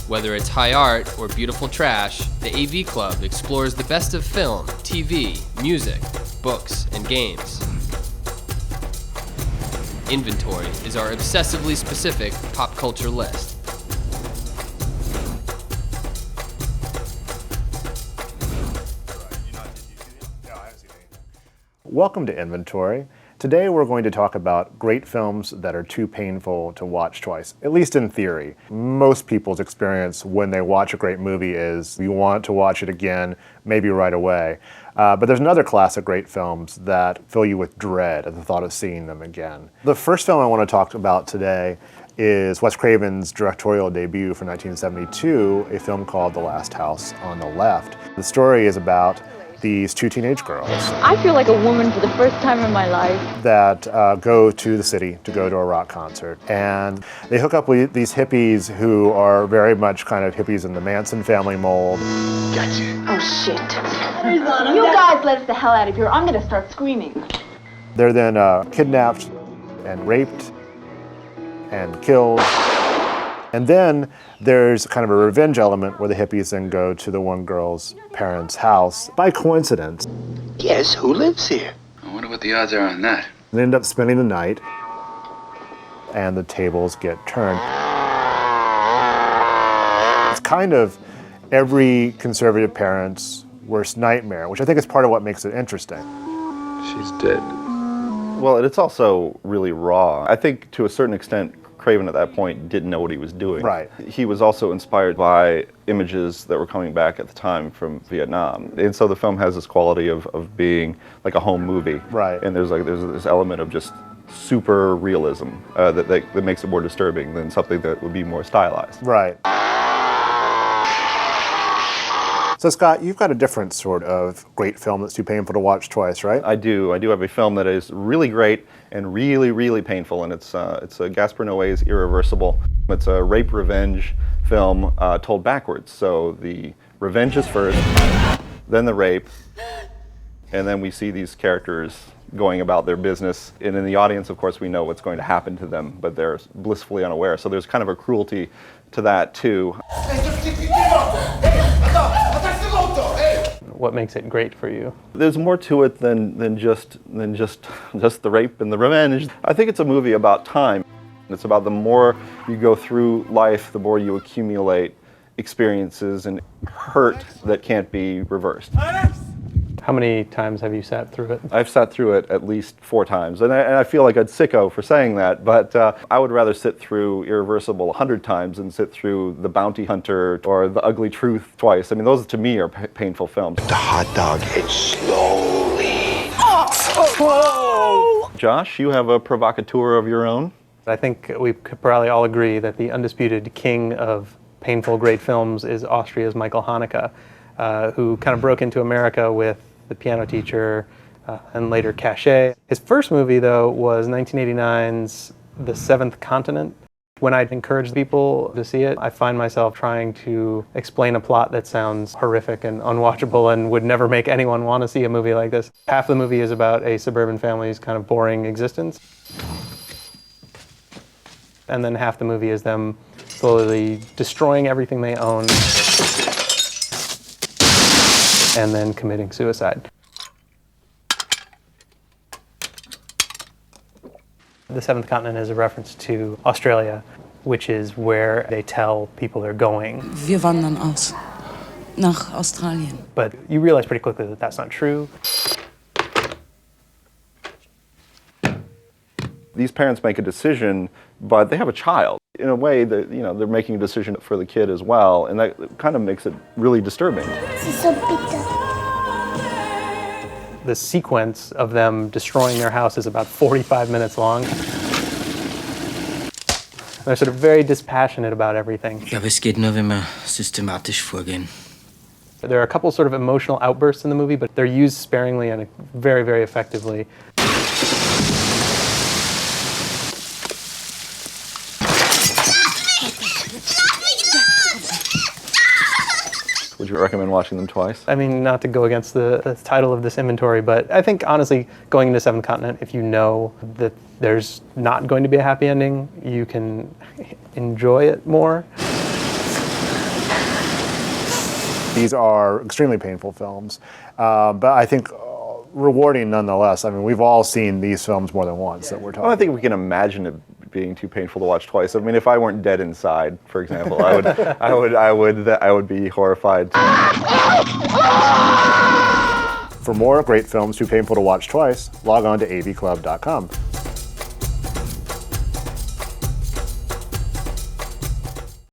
Whether it's high art or beautiful trash, the AV Club explores the best of film, TV, music, books, and games. Inventory is our obsessively specific pop culture list. Welcome to Inventory. Today we're going to talk about great films that are too painful to watch twice, at least in theory. Most people's experience when they watch a great movie is you want to watch it again, maybe right away. But there's another class of great films that fill you with dread at the thought of seeing them again. The first film I want to talk about today is Wes Craven's directorial debut from 1972, a film called The Last House on the Left. The story is about these two teenage girls. I feel like a woman for the first time in my life. That go to the city to go to a rock concert. And they hook up with these hippies who are very much kind of hippies in the Manson family mold. Gotcha. Oh shit. You guys let us the hell out of here. I'm gonna start screaming. They're then kidnapped and raped and killed. And then there's kind of a revenge element where the hippies then go to the one girl's parents' house. By coincidence, Guess who lives here? I wonder what the odds are on that. they end up spending the night and the tables get turned. It's kind of every conservative parent's worst nightmare, which I think is part of what makes it interesting. She's dead. Well, it's also really raw. I think to a certain extent, Craven at that point didn't know what he was doing. Right. He was also inspired by images that were coming back at the time from Vietnam. And so the film has this quality of being like a home movie. Right. And there's this element of just super realism that makes it more disturbing than something that would be more stylized. Right. So Scott, you've got a different sort of great film that's too painful to watch twice, right? I do have a film that is really great and really, really painful, and it's Gaspar Noé's Irreversible. It's a rape revenge film told backwards. So the revenge is first, then the rape, and then we see these characters going about their business. And in the audience, of course, we know what's going to happen to them, but they're blissfully unaware. So there's kind of a cruelty to that too. What makes it great for you? There's more to it than just the rape and the revenge. I think it's a movie about time. It's about the more you go through life, the more you accumulate experiences and hurt that can't be reversed. How many times have you sat through it? I've sat through it at least 4 times, and I feel like a sicko for saying that, but I would rather sit through Irreversible 100 times than sit through The Bounty Hunter or The Ugly Truth twice. I mean, those to me are painful films. The hot dog hits slowly. Whoa! Josh, you have a provocateur of your own? I think we could probably all agree that the undisputed king of painful great films is Austria's Michael Haneke, who kind of broke into America with The Piano Teacher and later Caché. His first movie, though, was 1989's The Seventh Continent. When I encourage people to see it, I find myself trying to explain a plot that sounds horrific and unwatchable and would never make anyone want to see a movie like this. Half the movie is about a suburban family's kind of boring existence. And then half the movie is them slowly destroying everything they own and then committing suicide. The Seventh Continent is a reference to Australia, which is where they tell people they're going. Wir wandern aus. Nach Australien. But you realize pretty quickly that that's not true. These parents make a decision, but they have a child. In a way, that they're making a decision for the kid as well, and that kind of makes it really disturbing. The sequence of them destroying their house is about 45 minutes long. They're sort of very dispassionate about everything. Ich glaube, es geht nur, wenn wir systematisch vorgehen. There are a couple sort of emotional outbursts in the movie, but they're used sparingly and very, very effectively. Would you recommend watching them twice? I mean, not to go against the title of this inventory, but I think honestly, going into Seventh Continent, if you know that there's not going to be a happy ending, you can enjoy it more. These are extremely painful films, but I think rewarding nonetheless. I mean, we've all seen these films more than once that we're talking I don't think we can imagine it being too painful to watch twice. I mean, if I weren't dead inside, for example, I would be horrified. For more great films too painful to watch twice, log on to avclub.com.